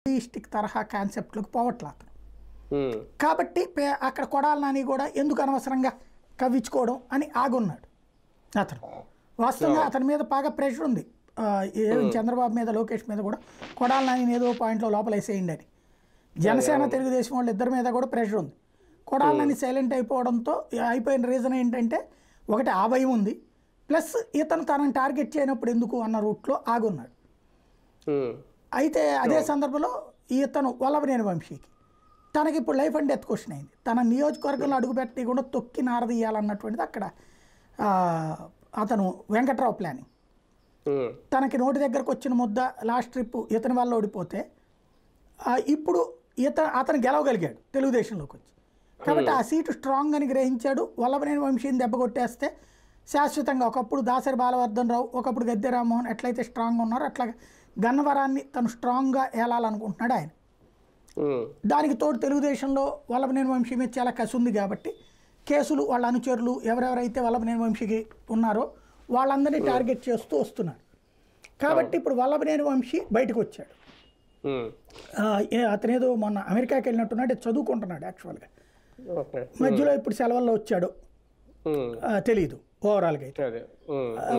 ఈస్టిక్ తరహా కాన్సెప్ట్లకు పోవట్ల అతను. కాబట్టి అక్కడ కొడాలి నాని కూడా ఎందుకు అనవసరంగా కవ్వించుకోవడం అని ఆగున్నాడు అతను. వాస్తవంగా అతని మీద బాగా ప్రెషర్ ఉంది, చంద్రబాబు మీద లోకేష్ మీద కూడా కొడాలి నాని ఏదో పాయింట్లో లోపలేసేయండి అని. జనసేన తెలుగుదేశం వాళ్ళు ఇద్దరి మీద కూడా ప్రెషర్ ఉంది. కొడాలి నాని సైలెంట్ అయిపోవడంతో అయిపోయిన రీజన్ ఏంటంటే ఒకటి ఆ భయం ఉంది, ప్లస్ ఇతను తనని టార్గెట్ చేయనప్పుడు ఎందుకు అన్న రూట్లో ఆగున్నాడు. అయితే అదే సందర్భంలో ఇతను వల్లభనేని వంశీకి తనకి ఇప్పుడు లైఫ్ అండ్ డెత్ క్వశ్చన్ అయింది. తన నియోజకవర్గంలో అడుగుపెట్టి కూడా తొక్కి నారదీయాలన్నటువంటిది అక్కడ అతను వెంకట్రావు ప్లానింగ్. తనకి నోటి దగ్గరకు వచ్చిన ముద్ద లాస్ట్ ట్రిప్ ఇతని వల్ల ఓడిపోతే ఇప్పుడు అతను గెలవగలిగాడు తెలుగుదేశంలోకి వచ్చి. కాబట్టి ఆ సీటు స్ట్రాంగ్ అని గ్రహించాడు. వల్లభనేని వంశీని దెబ్బ కొట్టేస్తే శాశ్వతంగా ఒకప్పుడు దాసరి బాలవర్ధన్ రావు, ఒకప్పుడు గద్దె రామ్మోహన్ ఎట్లయితే స్ట్రాంగ్గా ఉన్నారో అట్లా గన్నవరాన్ని తను స్ట్రాంగ్గా ఏలాలనుకుంటున్నాడు ఆయన. దానికి తోడు తెలుగుదేశంలో వల్లభనేని వంశీ మీద చాలా కసి ఉంది కాబట్టి కేసులు వాళ్ళ అనుచరులు ఎవరెవరైతే వల్లభనేని వంశీకి ఉన్నారో వాళ్ళందరినీ టార్గెట్ చేస్తూ వస్తున్నారు. కాబట్టి ఇప్పుడు వల్లభనేని వంశీ బయటకు వచ్చాడు. అతనేదో మొన్న అమెరికాకి వెళ్ళినట్టున్నాడు, చదువుకుంటున్నాడు యాక్చువల్గా. మధ్యలో ఇప్పుడు సెలవుల్లో వచ్చాడు తెలియదు ఓవరాల్గా అయితే.